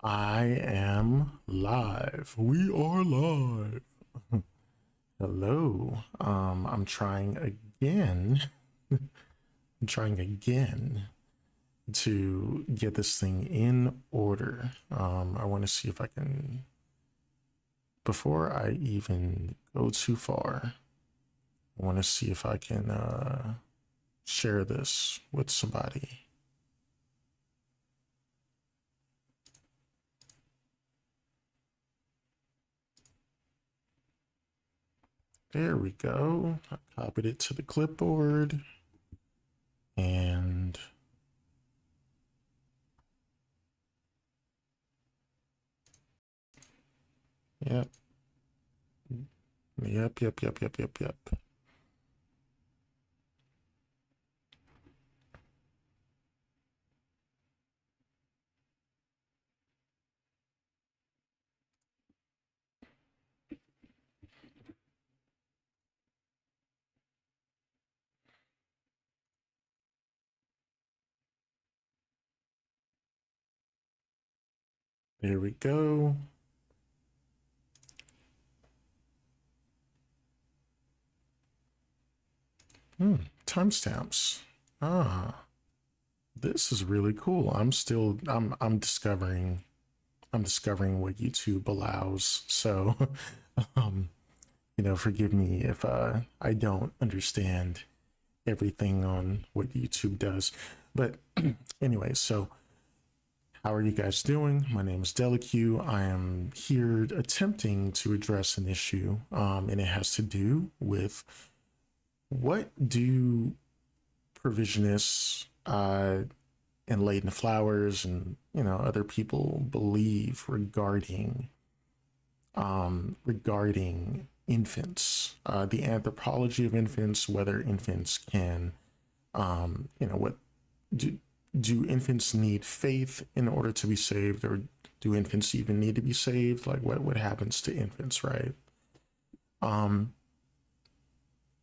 I am live. We are live. Hello. I'm trying again. I'm trying again to get this thing in order. I want to see if I can, before I even go too far, I want to see if I can share this with somebody. There we go. I copied it to the clipboard and yep. Yep. There we go. Timestamps. Ah, this is really cool. I'm discovering what YouTube allows. So, um, forgive me if I don't understand everything on what YouTube does. But anyway, so how are you guys doing? My name is Delaque. I am here attempting to address an issue, and it has to do with what do provisionists and Leighton Flowers and other people believe regarding infants, the anthropology of infants, whether infants can, what do do infants need faith in order to be saved, or do infants even need to be saved? Like what happens to infants, right? Um,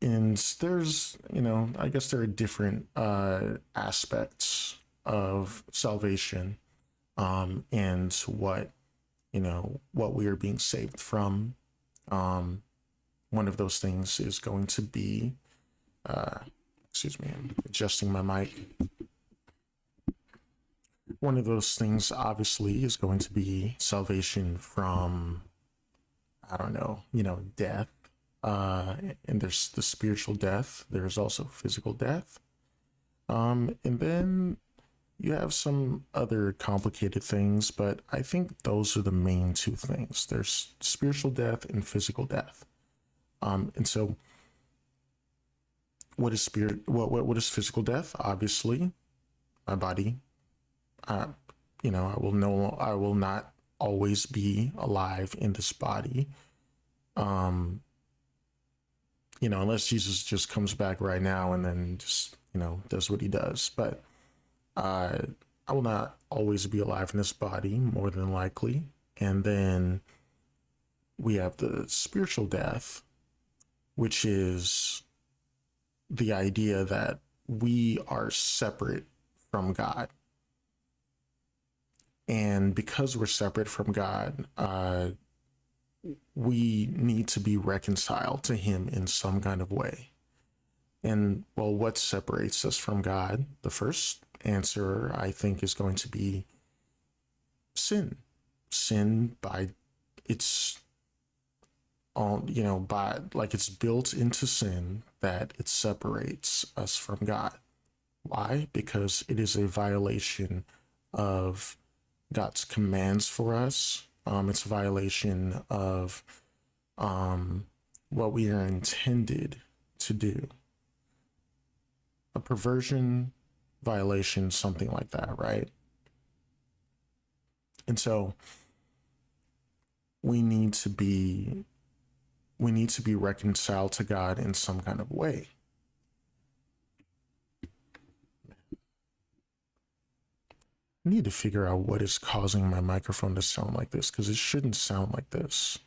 and there's I guess there are different aspects of salvation, and what we are being saved from. um One of those things is going to be uh excuse me, I'm adjusting my mic. One of those things obviously is going to be salvation from, I don't know, death. And there's the spiritual death, there's also physical death. And then you have some other complicated things, but I think those are the main two things. There's spiritual death and physical death. And so what is physical death? Obviously, my body. Uh, I will not always be alive in this body. Um, unless Jesus just comes back right now and then just, does what he does. But uh, I will not always be alive in this body, more than likely. And then we have the spiritual death, which is the idea that we are separate from God. And because we're separate from God, we need to be reconciled to Him in some kind of way. And well, what separates us from God? The first answer, I think, is going to be sin. Sin by its own, by like it's built into sin that it separates us from God. Why? Because it is a violation of God's commands for us. It's a violation of what we are intended to do. A perversion, violation, something like that, right? And so we need to be reconciled to God in some kind of way. I need to figure out what is causing my microphone to sound like this, because it shouldn't sound like this.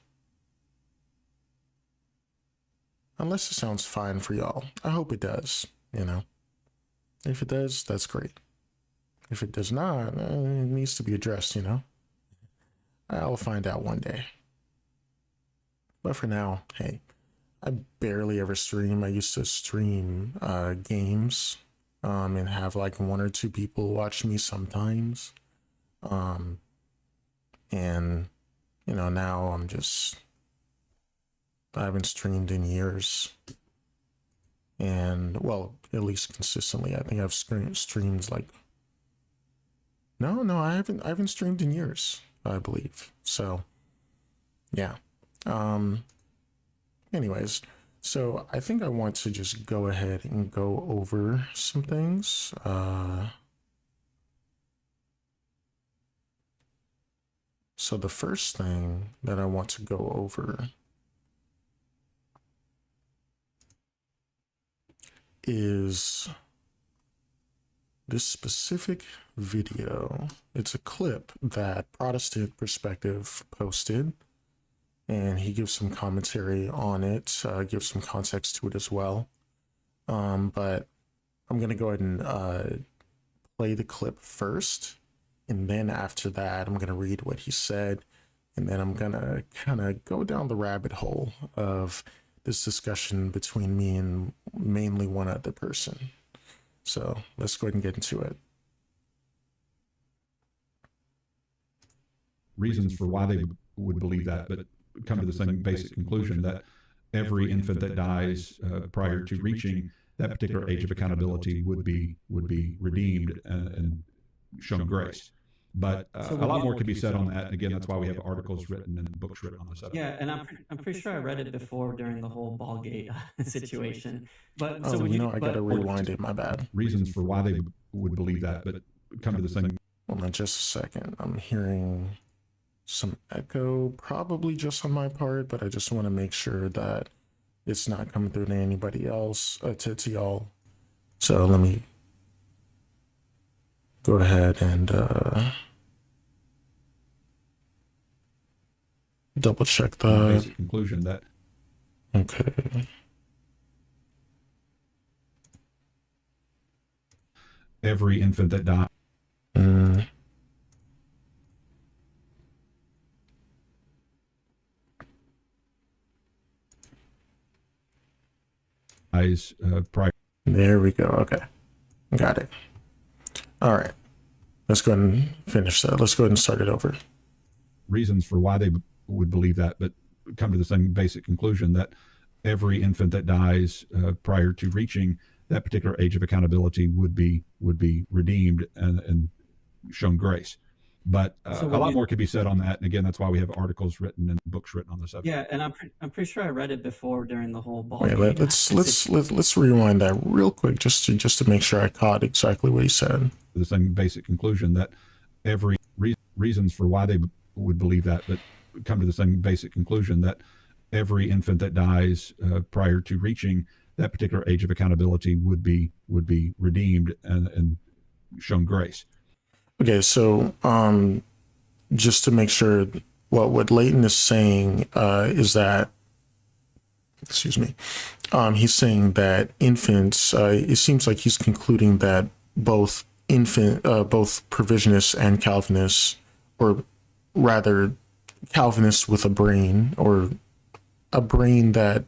Unless it sounds fine for y'all. I hope it does, If it does, that's great. If it does not, it needs to be addressed, I'll find out one day. But for now, hey, I barely ever stream. I used to stream games and have like one or two people watch me sometimes. Um, and now I haven't streamed in years. And well, at least consistently. I think I've streamed like no, I haven't streamed in years, I believe. So yeah. Um anyways, so I think I want to just go ahead and go over some things. So the first thing that I want to go over is this specific video. It's a clip that Protestant Perspective posted, and he gives some commentary on it, gives some context to it as well. But I'm going to go ahead and play the clip first, and then after that, I'm going to read what he said, and then I'm going to kind of go down the rabbit hole of this discussion between me and mainly one other person. So let's go ahead and get into it. Reasons for why they would believe that, but come to the same basic conclusion that every infant that dies prior to reaching that particular age of accountability would be redeemed and shown grace. But a lot more could be said on that. And again, that's why we have articles written and books written on the subject. Yeah, and I'm pretty sure I read it before during the whole Ballgate situation. But Oh, so when I gotta rewind it. My bad. Reasons for why they would believe that, but come to the same. Hold on just a second. I'm hearing some echo, probably just on my part, but I just want to make sure that it's not coming through to anybody else, to y'all. So let me go ahead and double check that. Basic conclusion that Okay. every infant that dies prior. There we go. Okay. Got it. All right. Let's go ahead and finish that. Let's go ahead and start it over. Reasons for why they would believe that, but come to the same basic conclusion that every infant that dies prior to reaching that particular age of accountability would be redeemed and shown grace. But a lot more could be said on that. And again, that's why we have articles written and books written on the subject. Yeah, and I'm pretty sure I read it before during the whole Wait, Ballgate. let's rewind that real quick just to make sure I caught exactly what he said. The same basic conclusion that every reasons for why they would believe that, but come to the same basic conclusion that every infant that dies prior to reaching that particular age of accountability would be redeemed and shown grace. Okay, so just to make sure, what Leighton is saying is that, excuse me, he's saying that infants. It seems like he's concluding that both provisionists and Calvinists, or rather, Calvinists with a brain, or a brain that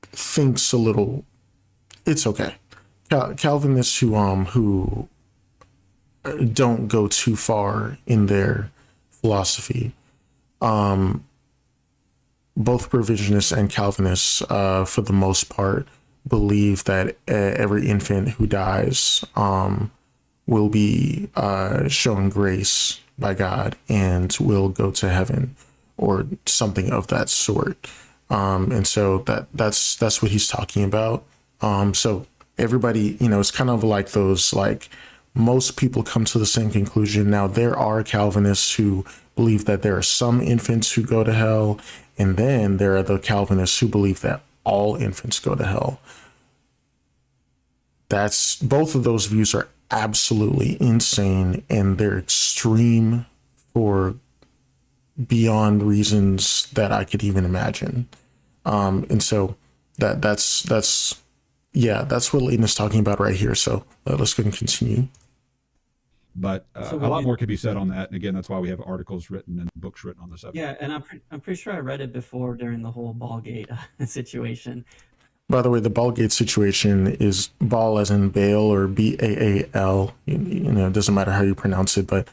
thinks a little. It's okay. Calvinists who don't go too far in their philosophy. Both provisionists and Calvinists, for the most part, believe that every infant who dies will be shown grace by God and will go to heaven or something of that sort. And so that's what he's talking about. So everybody, it's kind of like those, like, most people come to the same conclusion. Now, there are Calvinists who believe that there are some infants who go to hell, and then there are the Calvinists who believe that all infants go to hell. Both of those views are absolutely insane, and they're extreme for beyond reasons that I could even imagine. And so that's what Leighton is talking about right here. So let's go and continue. But So a would lot you? more could be said on that. And again, that's why we have articles written and books written on the subject. Yeah, and I'm pretty sure I read it before during the whole Ballgate situation. By the way, the Ballgate situation is Ball as in Baal or Baal. You know, it doesn't matter how you pronounce it, but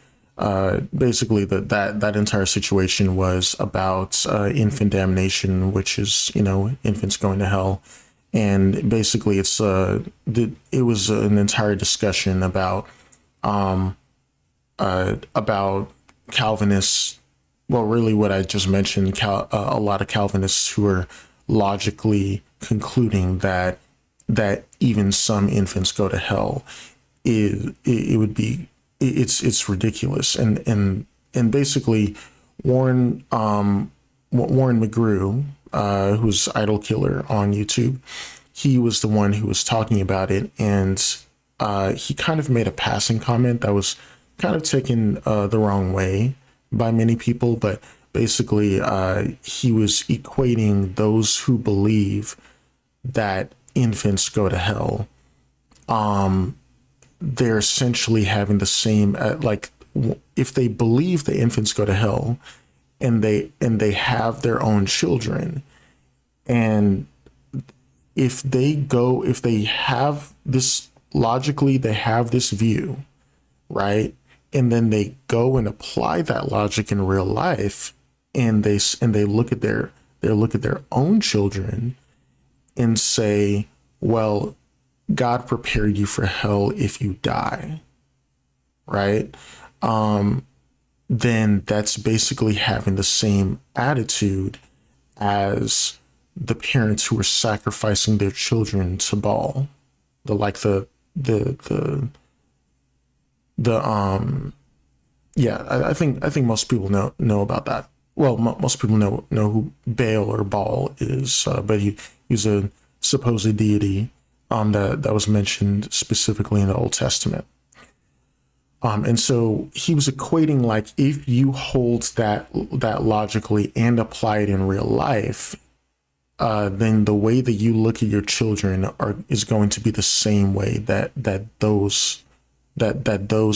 basically that entire situation was about infant damnation, which is, you know, infants going to hell. And basically it was an entire discussion about Calvinists. Well, really, what I just mentioned, a lot of Calvinists who are logically concluding that even some infants go to hell. It would be it's ridiculous. And basically, Warren Warren McGrew, who's Idol Killer on YouTube, he was the one who was talking about it, and he kind of made a passing comment that was kind of taken the wrong way by many people, but basically he was equating those who believe that infants go to hell. They're essentially having the same if they believe the infants go to hell, and they have their own children, and if they have this logically, they have this view, right? And then they go and apply that logic in real life, and they look at their own children and say, well, God prepared you for hell if you die, right? Then that's basically having the same attitude as the parents who are sacrificing their children to Baal. The yeah, I think most people know about that. Well, most people know who Baal or Baal is, but he's a supposed deity that was mentioned specifically in the Old Testament. And so he was equating, like, if you hold that logically and apply it in real life, then the way that you look at your children is going to be the same way that those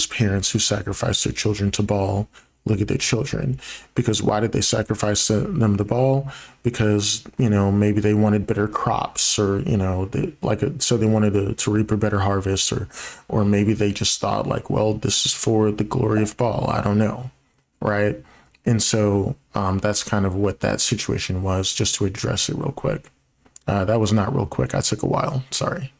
parents who sacrifice their children to Baal look at their children. Because why did they sacrifice them to Baal? Because, you know, maybe they wanted better crops, or, you know, so they wanted to reap a better harvest, or maybe they just thought, like, well, this is for the glory of Baal. I don't know, right? And so that's kind of what that situation was, just to address it real quick. That was not real quick. I took a while. Sorry.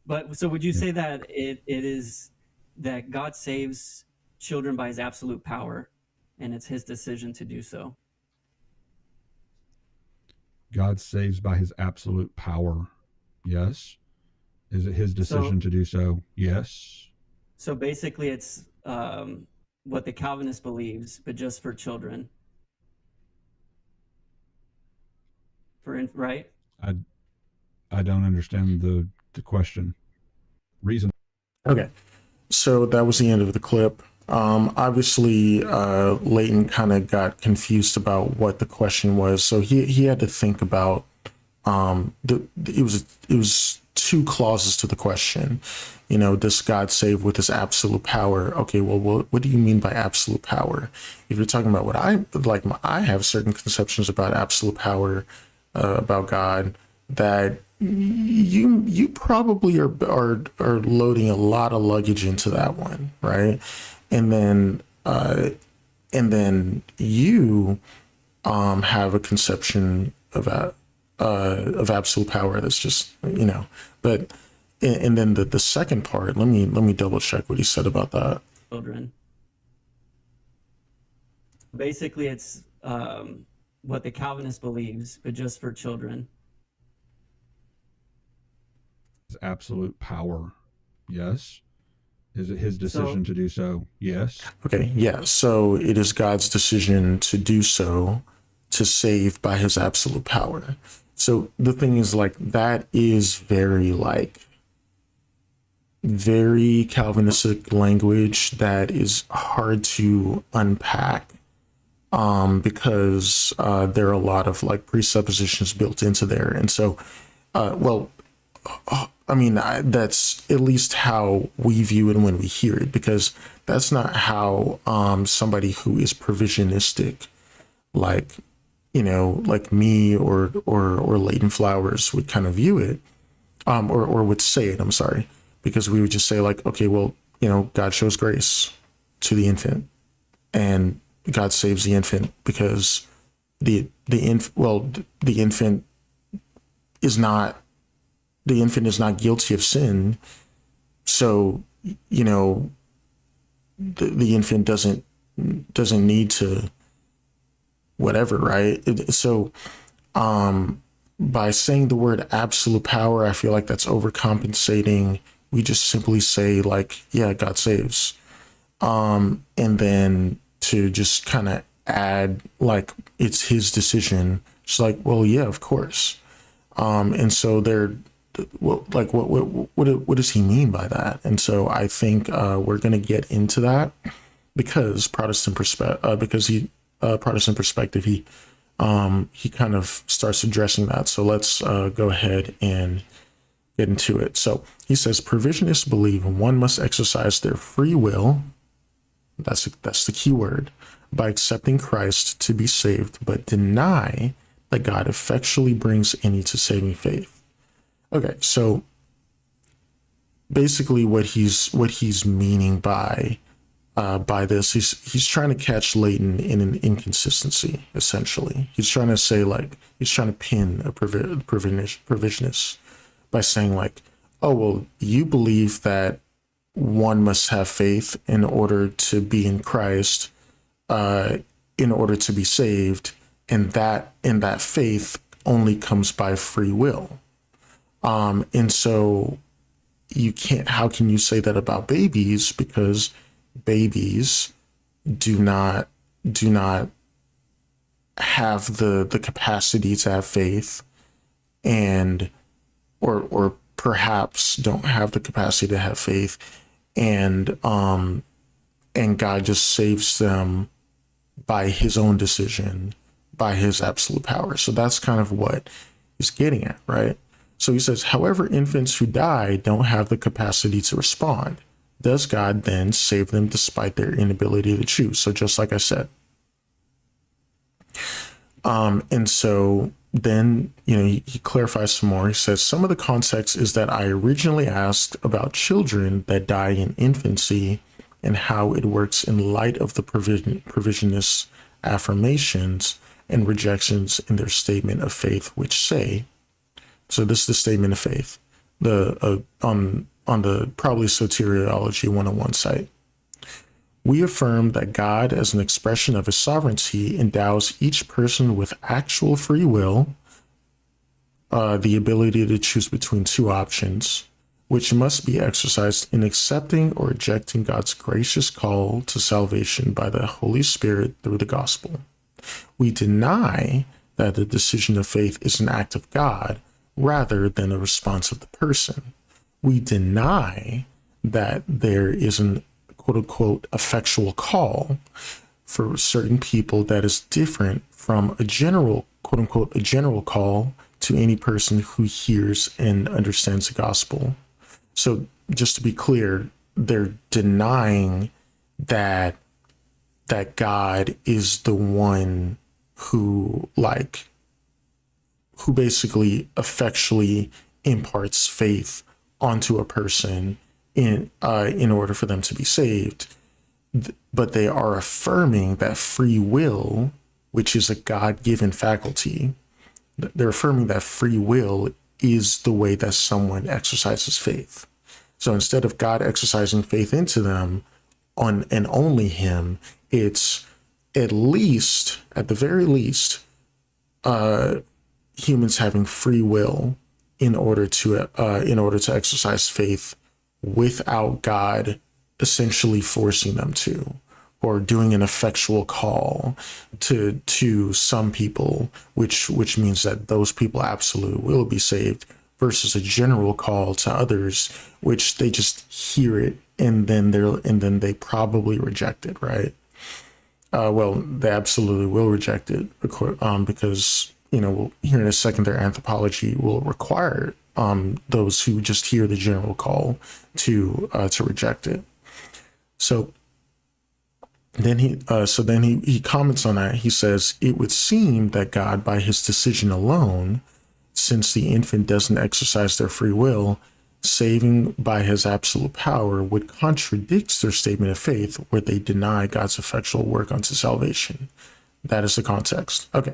But so would you say that it is that God saves children by his absolute power, and it's his decision to do so? God saves by his absolute power. Yes. Is it his decision to do so? Yes. So basically, it's what the Calvinist believes, but just for children. Right? I don't understand the question. Reason. Okay. So that was the end of the clip. Obviously, Leighton kind of got confused about what the question was, so he had to think about it was two clauses to the question. You know, does God save with his absolute power? Okay, well, what do you mean by absolute power? If you're talking about what I have certain conceptions about absolute power, about God, that you probably are loading a lot of luggage into that one, right? And then you have a conception of absolute power that's just, you know, but and then the second part, let me double check what he said about that. Children. Basically, it's what the Calvinist believes, but just for children. Absolute power. Yes. Is it his decision to do so? Yes. Okay, yeah. So it is God's decision to do so, to save by his absolute power. So the thing is, like, that is very Calvinistic language that is hard to unpack, because there are a lot of, like, presuppositions built into there. And so, I mean, that's at least how we view it when we hear it, because that's not how somebody who is provisionistic, like, like me or Leighton Flowers would kind of view it, or would say it. I'm sorry, because we would just say like, okay, well, God shows grace to the infant, and God saves the infant because the infant is not guilty of sin, so the infant doesn't need to whatever, right? So by saying the word absolute power, I feel like that's overcompensating. We just simply say like, yeah, God saves, and then to just kind of add like it's his decision. It's like, well, yeah, of course. And so they're like, what does he mean by that? And so I think we're going to get into that because Protestant perspective, he kind of starts addressing that. So let's go ahead and get into it. So he says, provisionists believe one must exercise their free will. That's the key word, by accepting Christ to be saved, but deny that God effectually brings any to saving faith. Okay, so basically what he's meaning by this, he's trying to catch Leighton in an inconsistency. Essentially, he's trying to say like, he's trying to pin a provisionist by saying like, oh well, you believe that one must have faith in order to be in Christ, in order to be saved, and that faith only comes by free will. And so how can you say that about babies? Because babies do not have the capacity to have faith, and or perhaps don't have the capacity to have faith, and God just saves them by his own decision, by his absolute power. So that's kind of what he's getting at, right? So he says, however, infants who die don't have the capacity to respond. Does God then save them despite their inability to choose? So just like I said. And so then, he clarifies some more. He says, some of the context is that I originally asked about children that die in infancy and how it works in light of the provisionist affirmations and rejections in their statement of faith, which say, so this is the statement of faith, on the probably Soteriology 101 site. We affirm that God, as an expression of his sovereignty, endows each person with actual free will, the ability to choose between two options, which must be exercised in accepting or rejecting God's gracious call to salvation by the Holy Spirit through the gospel. We deny that the decision of faith is an act of God rather than a response of the person. We deny that there is an quote unquote effectual call for certain people that is different from a general quote unquote a general call to any person who hears and understands the gospel. So just to be clear, they're denying that God is the one who basically effectually imparts faith onto a person in order for them to be saved. But they are affirming that free will, which is a God-given faculty, they're affirming that free will is the way that someone exercises faith. So instead of God exercising faith into them on and only him, it's at the very least, humans having free will in order to exercise faith without God essentially forcing them to, or doing an effectual call to some people, which means that those people absolutely will be saved, versus a general call to others, which they just hear it and then they probably reject it, right? Well, they absolutely will reject it, because here in a second, their anthropology will require those who just hear the general call to reject it. So then he comments on that. He says, it would seem that God, by his decision alone, since the infant doesn't exercise their free will, saving by his absolute power would contradict their statement of faith where they deny God's effectual work unto salvation. That is the context. Okay.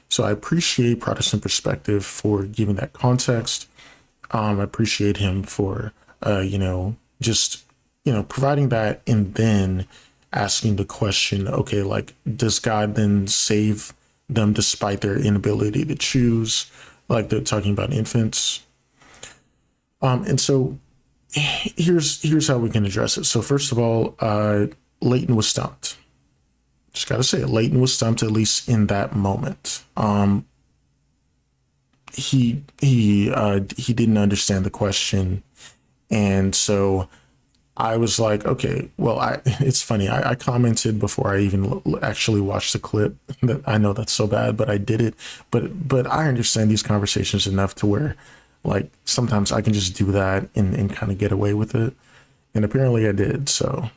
So I appreciate Protestant perspective for giving that context. I appreciate him for, just, providing that and then asking the question, okay, like, does God then save them despite their inability to choose? Like they're talking about infants. And so here's how we can address it. So first of all, Leighton was stumped. Just got to say it. Leighton was stumped, at least in that moment. He didn't understand the question. And so I was like, okay, well, it's funny. I commented before I even actually watched the clip that I know that's so bad, but I did it. But I understand these conversations enough to where, like, sometimes I can just do that and kind of get away with it. And apparently I did. So,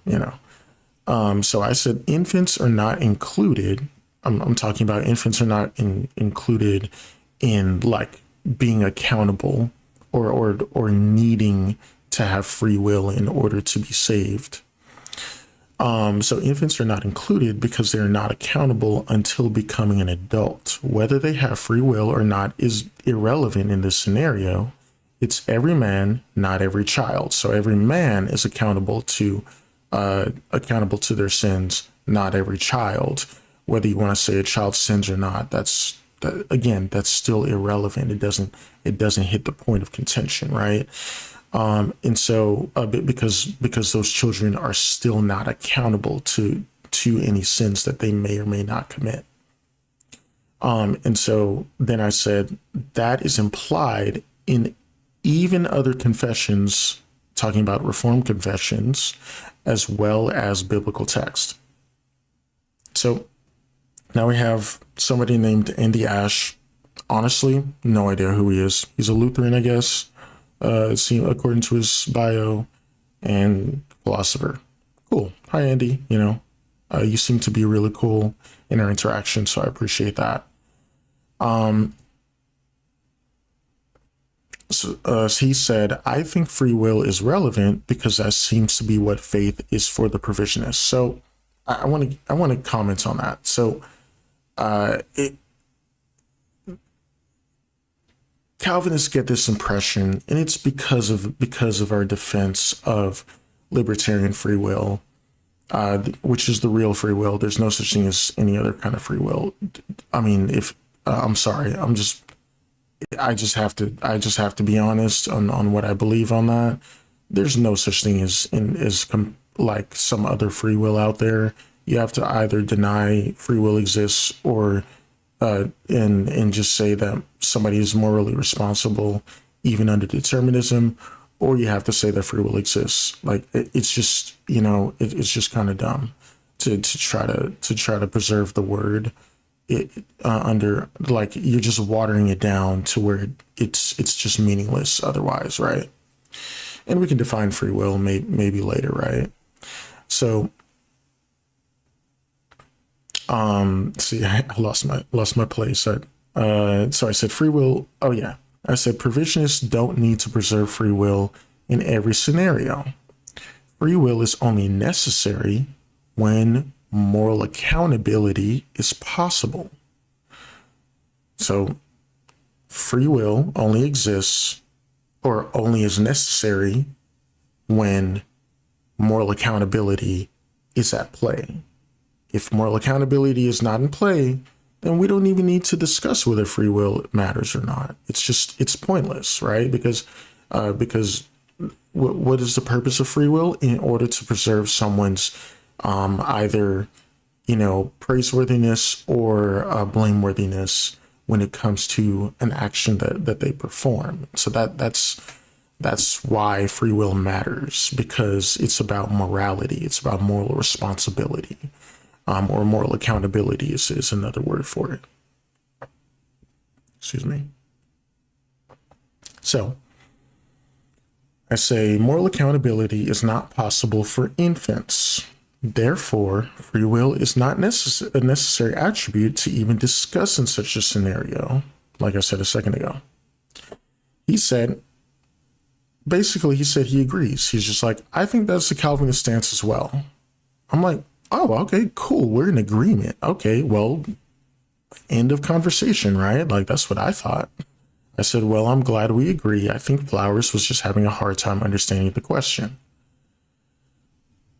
so I said infants are not included. I'm talking about infants are not included in like being accountable or needing to have free will in order to be saved. So infants are not included because they're not accountable until becoming an adult. Whether they have free will or not is irrelevant in this scenario. It's every man, not every child. So every man is accountable to their sins, not every child. Whether you want to say a child sins or not, that's still irrelevant. It doesn't hit the point of contention, right? And so because those children are still not accountable to any sins that they may or may not commit. And so then I said that is implied in even other confessions, talking about Reformed confessions, as well as biblical text. So now we have somebody named Andy Ash. Honestly, no idea who he is. He's a Lutheran, I guess. According to his bio, and philosopher. Cool. Hi, Andy. You seem to be really cool in our interaction, so I appreciate that. So he said, I think free will is relevant because that seems to be what faith is for the provisionist. So I want to comment on that. So Calvinists get this impression, and it's because of our defense of libertarian free will, which is the real free will. There's no such thing as any other kind of free will. I mean, I'm sorry, I just have to be honest on what I believe on that. There's no such thing as like some other free will out there. You have to either deny free will exists or and just say that somebody is morally responsible even under determinism, or you have to say that free will exists. Like it's just it's just kind of dumb to try to preserve the word under, like, you're just watering it down to where it's just meaningless otherwise, right? And we can define free will maybe later, right? So see, I lost my place. So I said free will. Oh yeah, I said provisionists don't need to preserve free will in every scenario. Free will is only necessary when moral accountability is possible. So free will only exists or only is necessary when moral accountability is at play. If moral accountability is not in play, then we don't even need to discuss whether free will matters or not. It's pointless, right? Because what is the purpose of free will? In order to preserve someone's either praiseworthiness or blameworthiness when it comes to an action that they perform. So that's why free will matters, because it's about morality. It's about moral responsibility. Or moral accountability is another word for it. Excuse me. So I say moral accountability is not possible for infants. Therefore, free will is not a necessary attribute to even discuss in such a scenario, like I said a second ago. He said, basically, he said he agrees. He's just like, I think that's the Calvinist stance as well. I'm like, oh, okay, cool. We're in agreement. Okay, well, end of conversation, right? Like, that's what I thought. I said, well, I'm glad we agree. I think Flowers was just having a hard time understanding the question.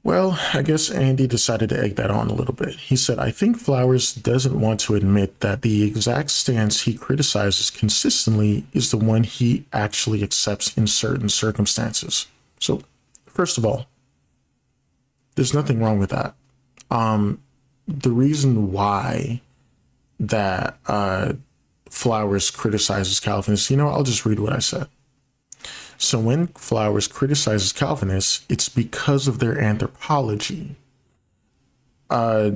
Well, I guess Andy decided to egg that on a little bit. He said, I think Flowers doesn't want to admit that the exact stance he criticizes consistently is the one he actually accepts in certain circumstances. So, first of all, there's nothing wrong with that. The reason why that Flowers criticizes Calvinists, I'll just read what I said. So when Flowers criticizes Calvinists, it's because of their anthropology. Their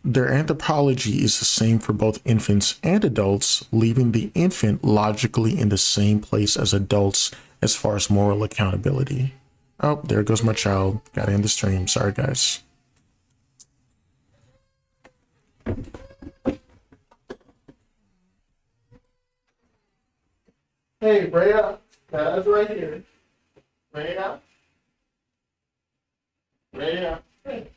anthropology is the same for both infants and adults, leaving the infant logically in the same place as adults as far as moral accountability. Oh, there goes my child. Gotta end the stream. Sorry, guys. Hey, Rhea. Dad's right here. Rhea. Rhea. Hey.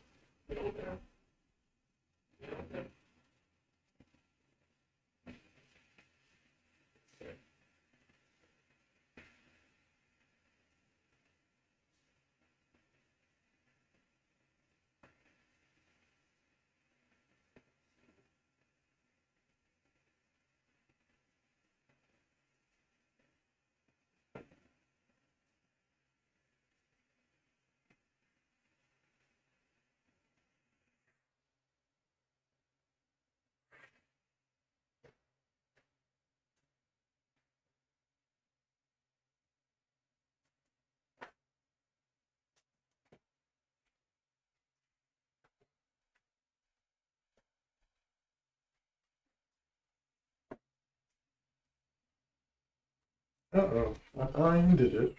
Uh-oh. I thought I ended it.